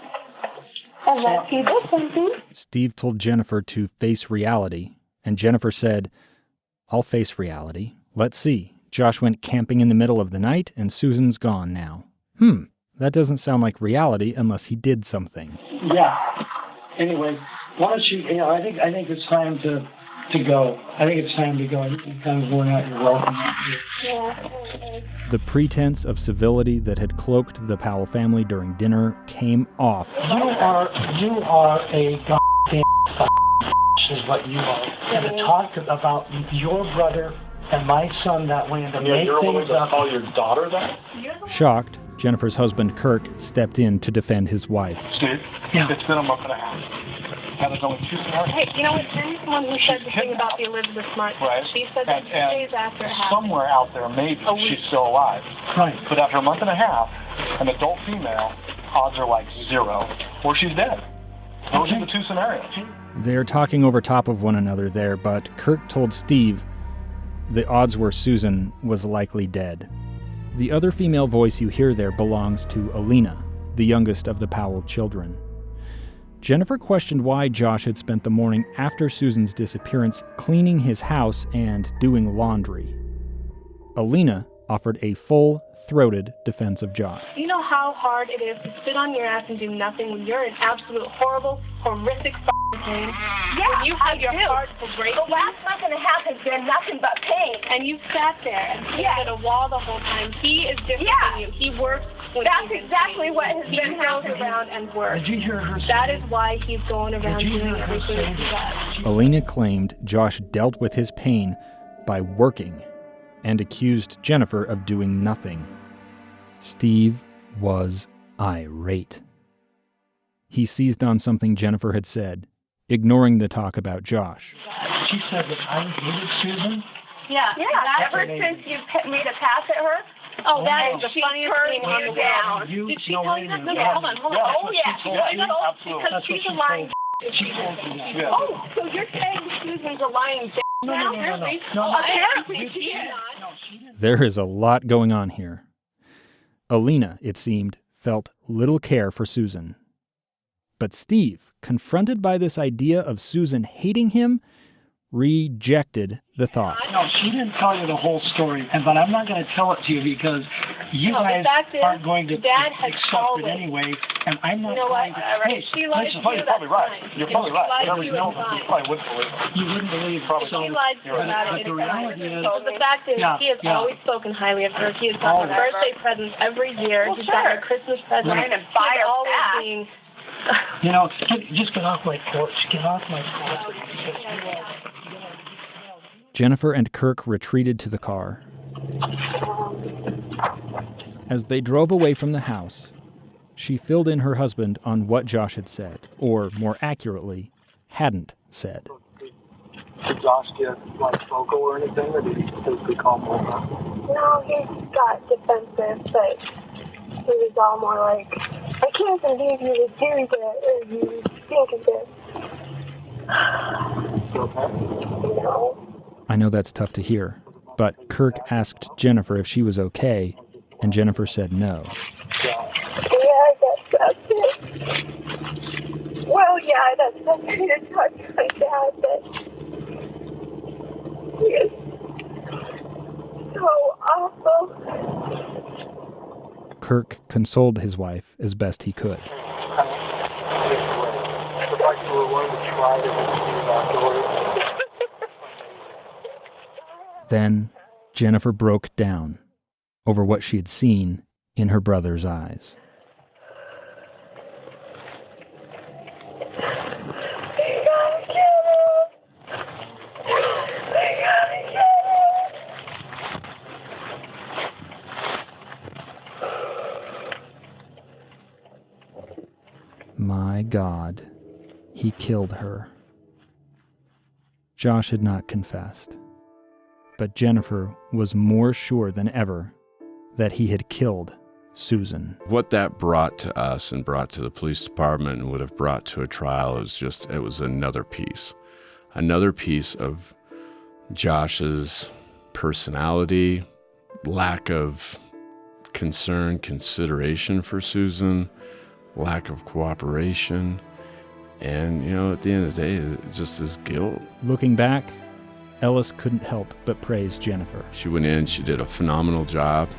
Unless he did something. Steve told Jennifer to face reality, and Jennifer said, I'll face reality. Let's see. Josh went camping in the middle of the night, and Susan's gone now. That doesn't sound like reality unless he did something. Yeah. Anyway, why don't you I think it's time to go. I think it's time to go. You're kind of worn out your welcome. Yeah. The pretense of civility that had cloaked the Powell family during dinner came off. You are a goddamn is what you are. And to talk about your brother and my son that way and to make things up. Call your daughter that? Shocked, Jennifer's husband Kirk stepped in to defend his wife. Steve, it's been a month and a half. And there's only 2 scenarios. Hey, you know what? Jenny's the one who said the thing about the Elizabeth Smart. Right. She said that 2 days after it happened. Somewhere out there, maybe, she's still alive. Right. But after a month and a half, an adult female, odds are like 0, or she's dead. Those are the 2 scenarios. They're talking over top of one another there, but Kirk told Steve the odds were Susan was likely dead. The other female voice you hear there belongs to Alina, the youngest of the Powell children. Jennifer questioned why Josh had spent the morning after Susan's disappearance cleaning his house and doing laundry. Alina offered a full-throated defense of Josh. You know how hard it is to sit on your ass and do nothing when you're in absolute horrible, horrific pain? Yeah, when you have your heart to break. The last month and a half has been nothing but pain. And you sat there and stared at a wall the whole time. He is different than you. He works when he's exactly what has been happening. Around and works. Did you hear her say that? Is why he's going around doing everything he does. Alina claimed Josh dealt with his pain by working and accused Jennifer of doing nothing. Steve was irate. He seized on something Jennifer had said, ignoring the talk about Josh. She said that I hated Susan? Yeah. Ever since you made a pass at her? Oh, that is the funniest thing on the world. Did she tell you that? No, hold on. Oh, yeah. Absolutely. Because she's a lying Oh, so you're saying Susan's a lying No. Apparently she is not. There is a lot going on here. Alina, it seemed, felt little care for Susan. But Steve, confronted by this idea of Susan hating him, rejected the thought. No, she didn't tell you the whole story, but I'm not going to tell it to you because you guys aren't going to accept it anyway, and I'm not going to. Hey, she lied to you. You're probably right. You're probably right. You probably wouldn't believe it. You wouldn't believe it. Probably. She lied to you about but it. the reality is, the fact is, he has always spoken highly of her. He has gotten her birthday presents every year. He's gotten her Christmas presents. And buy her always being. You know, just get off my porch. Get off my porch. Jennifer and Kirk retreated to the car. As they drove away from the house, she filled in her husband on what Josh had said, or more accurately, hadn't said. Did Josh get vocal or anything, or did he simply calm over? No, he got defensive, but he was all more like, I can't believe you would do that, or you think of it. Okay. No. I know that's tough to hear, but Kirk asked Jennifer if she was okay, and Jennifer said no. Yeah, I guess that's it. Well, yeah, that's nothing to talk to my dad, but he is so awful. Kirk consoled his wife as best he could. Then Jennifer broke down over what she had seen in her brother's eyes. I God, he killed her. Josh had not confessed, but Jennifer was more sure than ever that he had killed Susan. What that brought to us and brought to the police department and would have brought to a trial is just, it was another piece of Josh's personality, lack of concern, consideration for Susan, lack of cooperation, and, at the end of the day, it's just his guilt. Looking back, Ellis couldn't help but praise Jennifer. She went in, she did a phenomenal job,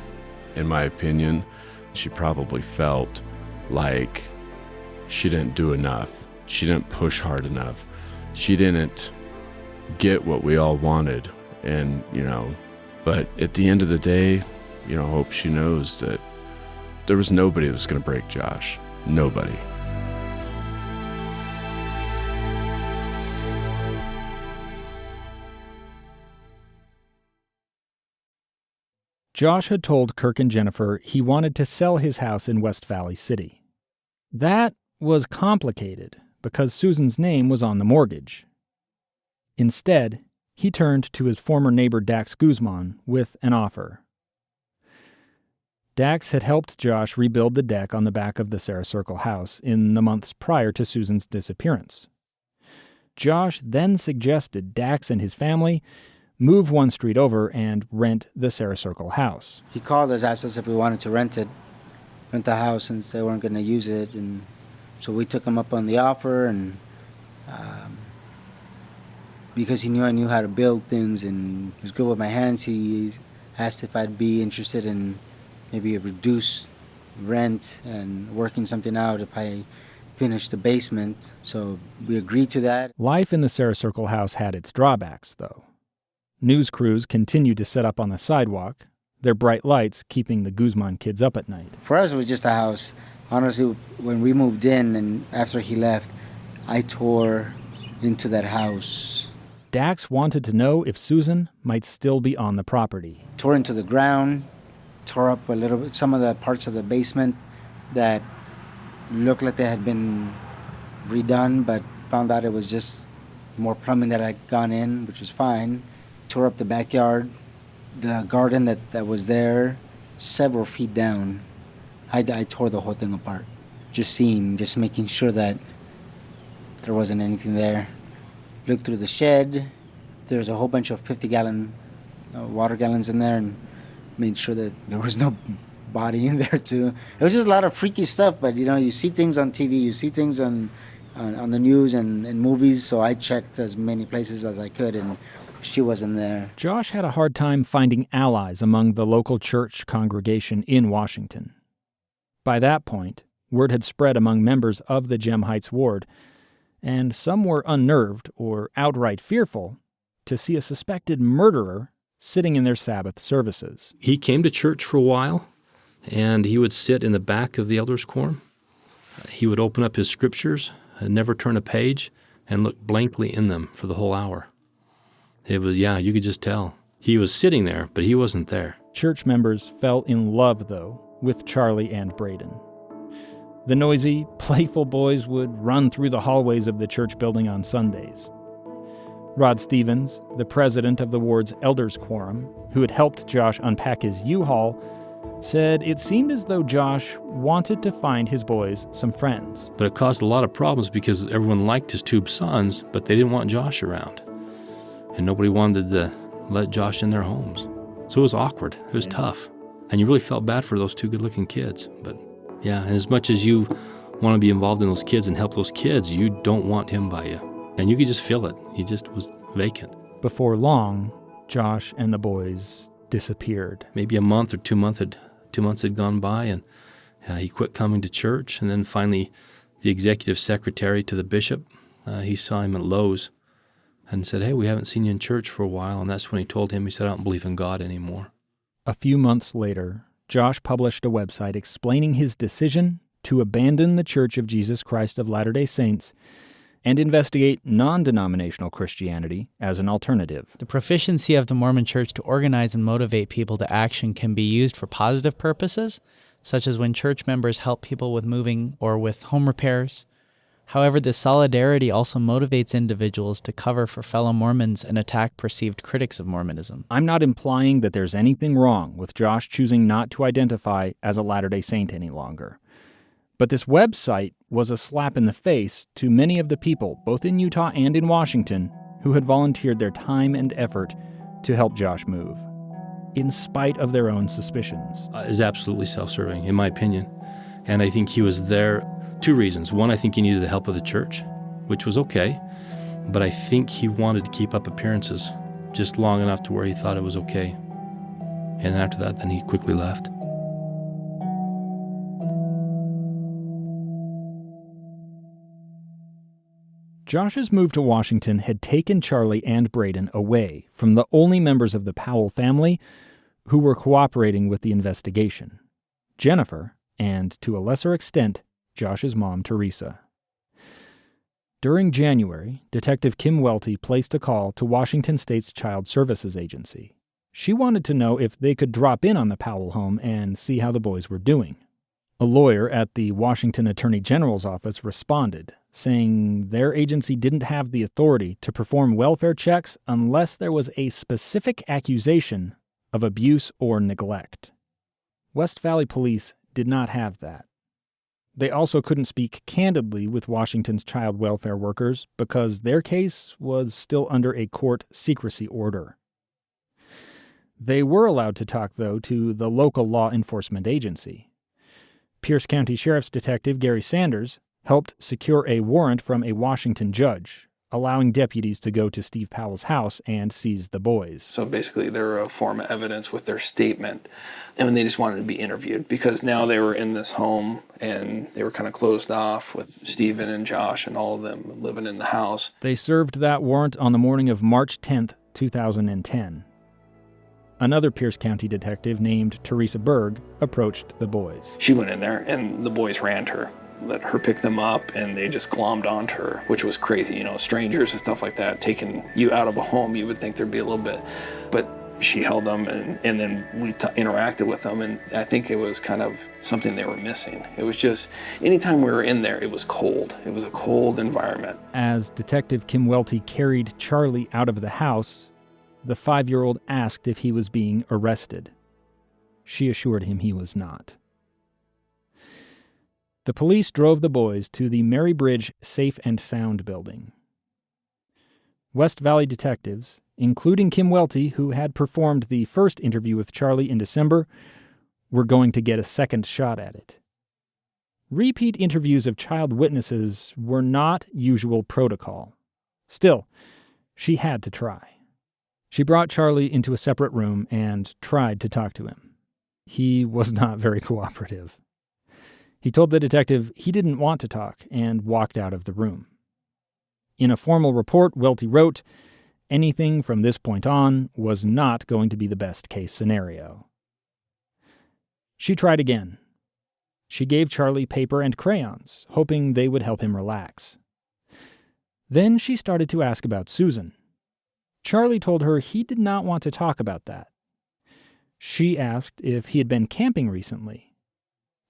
in my opinion. She probably felt like she didn't do enough. She didn't push hard enough. She didn't get what we all wanted. And, but at the end of the day, I hope she knows that there was nobody that was going to break Josh. Nobody. Josh had told Kirk and Jennifer he wanted to sell his house in West Valley City. That was complicated because Susan's name was on the mortgage. Instead, he turned to his former neighbor Dax Guzman with an offer. Dax had helped Josh rebuild the deck on the back of the Sarah Circle house in the months prior to Susan's disappearance. Josh then suggested Dax and his family move one street over and rent the Sarah Circle house. He called us, asked us if we wanted to rent the house, since they weren't going to use it. And so we took him up on the offer, and because he knew I knew how to build things and was good with my hands, he asked if I'd be interested in maybe a reduced rent and working something out if I finished the basement. So we agreed to that. Life in the Sarah Circle house had its drawbacks, though. News crews continued to set up on the sidewalk, their bright lights keeping the Guzman kids up at night. For us, it was just a house. Honestly, when we moved in and after he left, I tore into that house. Dax wanted to know if Susan might still be on the property. Tore into the ground, tore up a little bit, some of the parts of the basement that looked like they had been redone, but found out it was just more plumbing that had gone in, which was fine. Tore up the backyard, the garden that was there, several feet down. I tore the whole thing apart. Just making sure that there wasn't anything there. Looked through the shed. There's a whole bunch of 50-gallon water gallons in there, and made sure that there was no body in there too. It was just a lot of freaky stuff, but you see things on TV, you see things on the news and movies, so I checked as many places as I could, and she wasn't there. Josh had a hard time finding allies among the local church congregation in Washington. By that point, word had spread among members of the Gem Heights ward, and some were unnerved or outright fearful to see a suspected murderer sitting in their Sabbath services. He came to church for a while, and he would sit in the back of the elders' quorum. He would open up his scriptures, and never turn a page, and look blankly in them for the whole hour. It was, you could just tell. He was sitting there, but he wasn't there. Church members fell in love, though, with Charlie and Braden. The noisy, playful boys would run through the hallways of the church building on Sundays. Rod Stevens, the president of the ward's elders' quorum, who had helped Josh unpack his U-Haul, said it seemed as though Josh wanted to find his boys some friends. But it caused a lot of problems because everyone liked his two sons, but they didn't want Josh around. And nobody wanted to let Josh in their homes. So it was awkward. It was tough. And you really felt bad for those two good-looking kids. But and as much as you want to be involved in those kids and help those kids, you don't want him by you. And you could just feel it. He just was vacant. Before long, Josh and the boys disappeared. Maybe a month or 2 months had gone by, and he quit coming to church. And then finally, the executive secretary to the bishop, he saw him at Lowe's and said, "Hey, we haven't seen you in church for a while." And that's when he told him, he said, "I don't believe in God anymore." A few months later, Josh published a website explaining his decision to abandon the Church of Jesus Christ of Latter-day Saints and investigate non-denominational Christianity as an alternative. The proficiency of the Mormon Church to organize and motivate people to action can be used for positive purposes, such as when church members help people with moving or with home repairs, However, this solidarity also motivates individuals to cover for fellow Mormons and attack perceived critics of Mormonism. I'm not implying that there's anything wrong with Josh choosing not to identify as a Latter-day Saint any longer. But this website was a slap in the face to many of the people, both in Utah and in Washington, who had volunteered their time and effort to help Josh move, in spite of their own suspicions. Is absolutely self-serving, in my opinion. And I think he was there, 2 reasons. One, I think he needed the help of the church, which was okay. But I think he wanted to keep up appearances just long enough to where he thought it was okay. And after that, then he quickly left. Josh's move to Washington had taken Charlie and Braden away from the only members of the Powell family who were cooperating with the investigation: Jennifer, and, to a lesser extent, Josh's mom, Teresa. During January, Detective Kim Welty placed a call to Washington State's Child Services Agency. She wanted to know if they could drop in on the Powell home and see how the boys were doing. A lawyer at the Washington Attorney General's office responded, saying their agency didn't have the authority to perform welfare checks unless there was a specific accusation of abuse or neglect. West Valley Police did not have that. They also couldn't speak candidly with Washington's child welfare workers because their case was still under a court secrecy order. They were allowed to talk, though, to the local law enforcement agency. Pierce County Sheriff's Detective Gary Sanders helped secure a warrant from a Washington judge, allowing deputies to go to Steve Powell's house and seize the boys. So basically they're a form of evidence with their statement, and they just wanted to be interviewed because now they were in this home and they were kind of closed off with Stephen and Josh and all of them living in the house. They served that warrant on the morning of March 10th, 2010. Another Pierce County detective named Teresa Berg approached the boys. She went in there and the boys ran to her, let her pick them up, and they just glommed onto her, which was crazy. You know, strangers and stuff like that, taking you out of a home, you would think there'd be a little bit. But she held them, and then we interacted with them, and I think it was kind of something they were missing. It was just, anytime we were in there, it was cold. It was a cold environment. As Detective Kim Welty carried Charlie out of the house, the 5-year-old asked if he was being arrested. She assured him he was not. The police drove the boys to the Mary Bridge Safe and Sound building. West Valley detectives, including Kim Welty, who had performed the first interview with Charlie in December, were going to get a second shot at it. Repeat interviews of child witnesses were not usual protocol. Still, she had to try. She brought Charlie into a separate room and tried to talk to him. He was not very cooperative. He told the detective he didn't want to talk and walked out of the room. In a formal report, Welty wrote, anything from this point on was not going to be the best case scenario. She tried again. She gave Charlie paper and crayons, hoping they would help him relax. Then she started to ask about Susan. Charlie told her he did not want to talk about that. She asked if he had been camping recently.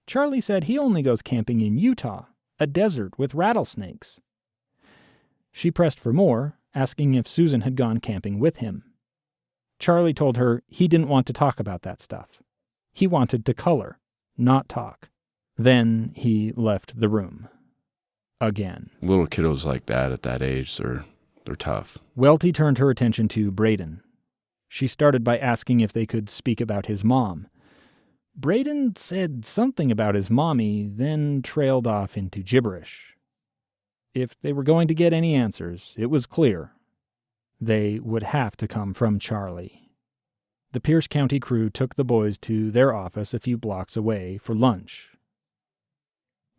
Charlie said he only goes camping in Utah, a desert with rattlesnakes. She pressed for more, asking if Susan had gone camping with him. Charlie told her he didn't want to talk about that stuff. He wanted to color, not talk. Then he left the room. Again. Little kiddos like that at that age, they're tough. Welty turned her attention to Braden. She started by asking if they could speak about his mom. Braden said something about his mommy, then trailed off into gibberish. If they were going to get any answers, it was clear. They would have to come from Charlie. The Pierce County crew took the boys to their office a few blocks away for lunch.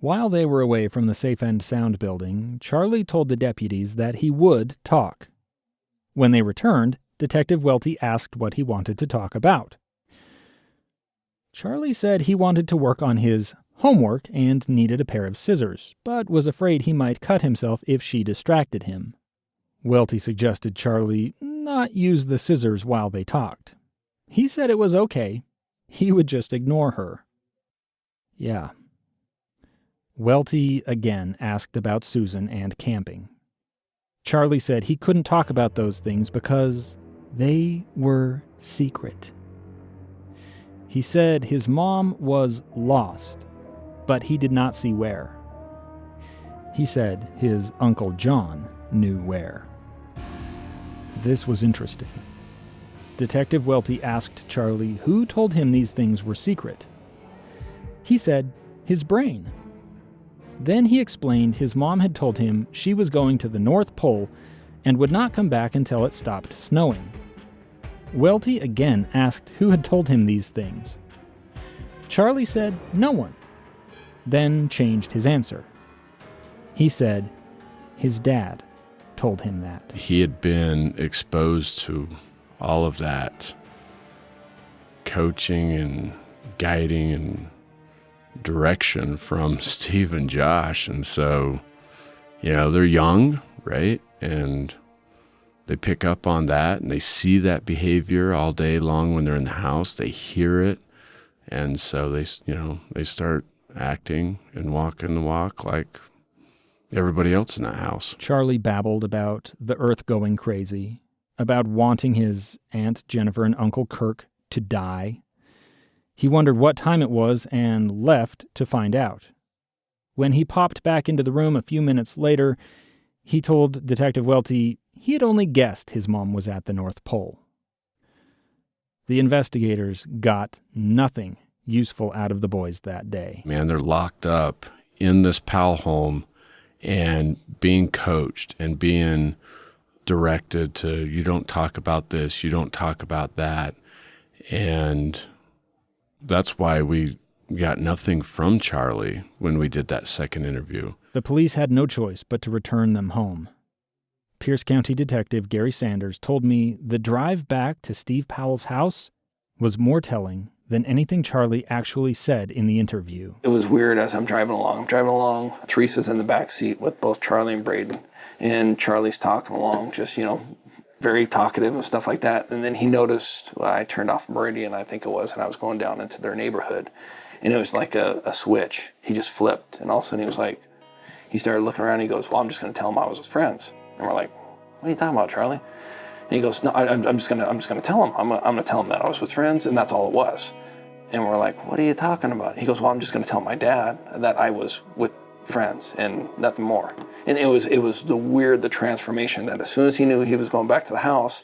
While they were away from the Safe and Sound building, Charlie told the deputies that he would talk. When they returned, Detective Welty asked what he wanted to talk about. Charlie said he wanted to work on his homework and needed a pair of scissors, but was afraid he might cut himself if she distracted him. Welty suggested Charlie not use the scissors while they talked. He said it was okay. He would just ignore her. Yeah. Welty again asked about Susan and camping. Charlie said he couldn't talk about those things because they were secret. He said his mom was lost, but he did not see where. He said his Uncle John knew where. This was interesting. Detective Welty asked Charlie who told him these things were secret. He said his brain. Then he explained his mom had told him she was going to the North Pole and would not come back until it stopped snowing. Welty again asked who had told him these things. Charlie said no one, then changed his answer. He said his dad told him that. He had been exposed to all of that coaching and guiding and direction from Steve and Josh. And so, they're young, right? And they pick up on that and they see that behavior all day long when they're in the house. They hear it. And so they start acting and walking the walk like everybody else in that house. Charlie babbled about the earth going crazy, about wanting his Aunt Jennifer and Uncle Kirk to die. He wondered what time it was and left to find out. When he popped back into the room a few minutes later, he told Detective Welty he had only guessed his mom was at the North Pole. The investigators got nothing useful out of the boys that day. Man, they're locked up in this Powell home and being coached and being directed to, you don't talk about this, you don't talk about that. And that's why we got nothing from Charlie when we did that second interview. The police had no choice but to return them home. Pierce County Detective Gary Sanders told me the drive back to Steve Powell's house was more telling than anything Charlie actually said in the interview. It was weird as I'm driving along. Teresa's in the back seat with both Charlie and Braden. And Charlie's talking along, just, very talkative and stuff like that. And then he noticed I turned off Meridian, I think it was, and I was going down into their neighborhood. And it was like a switch. He just flipped. And all of a sudden he was like, he started looking around and he goes, well, I'm just going to tell him I was with friends. And we're like, what are you talking about, Charlie? And he goes, no, I'm just gonna tell him. I'm gonna tell him that I was with friends, and that's all it was. And we're like, what are you talking about? He goes, well, I'm just gonna tell my dad that I was with friends and nothing more. And it was the transformation that as soon as he knew he was going back to the house,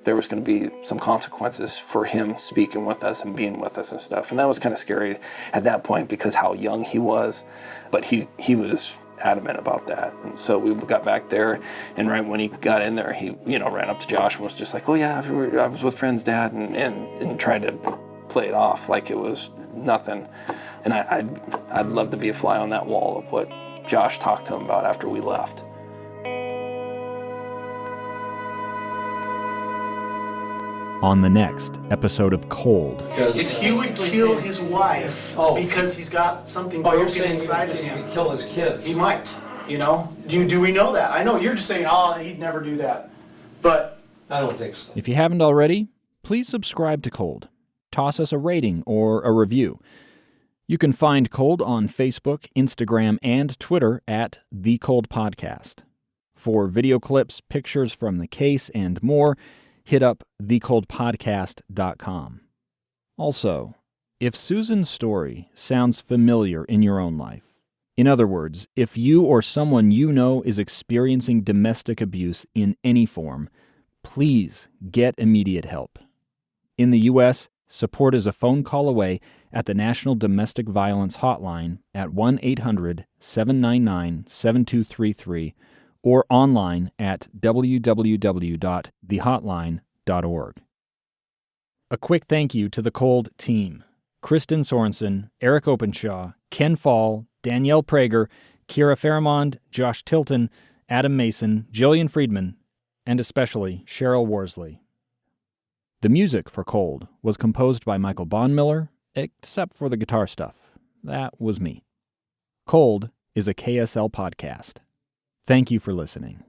there was going to be some consequences for him speaking with us and being with us and stuff. And that was kind of scary at that point because how young he was, but he was adamant about that. And so we got back there, and right when he got in there, he ran up to Josh and was just like, oh yeah, I was with friends, Dad, and tried to play it off like it was nothing. And I'd love to be a fly on that wall of what Josh talked to him about after we left. On the next episode of Cold. If he would kill his wife because he's got something broken inside of him, kill his kids. He might. Do we know that? I know you're just saying, he'd never do that, but I don't think so. If you haven't already, please subscribe to Cold. Toss us a rating or a review. You can find Cold on Facebook, Instagram, and Twitter at The Cold Podcast. For video clips, pictures from the case, and more, hit up thecoldpodcast.com. Also, if Susan's story sounds familiar in your own life, in other words, if you or someone you know is experiencing domestic abuse in any form, please get immediate help. In the U.S., support is a phone call away at the National Domestic Violence Hotline at 1-800-799-7233 or online at www.thehotline.org. A quick thank you to the Cold team: Kristen Sorensen, Eric Openshaw, Ken Fall, Danielle Prager, Kira Fairmond, Josh Tilton, Adam Mason, Jillian Friedman, and especially Cheryl Worsley. The music for Cold was composed by Michael Bonmiller, except for the guitar stuff. That was me. Cold is a KSL podcast. Thank you for listening.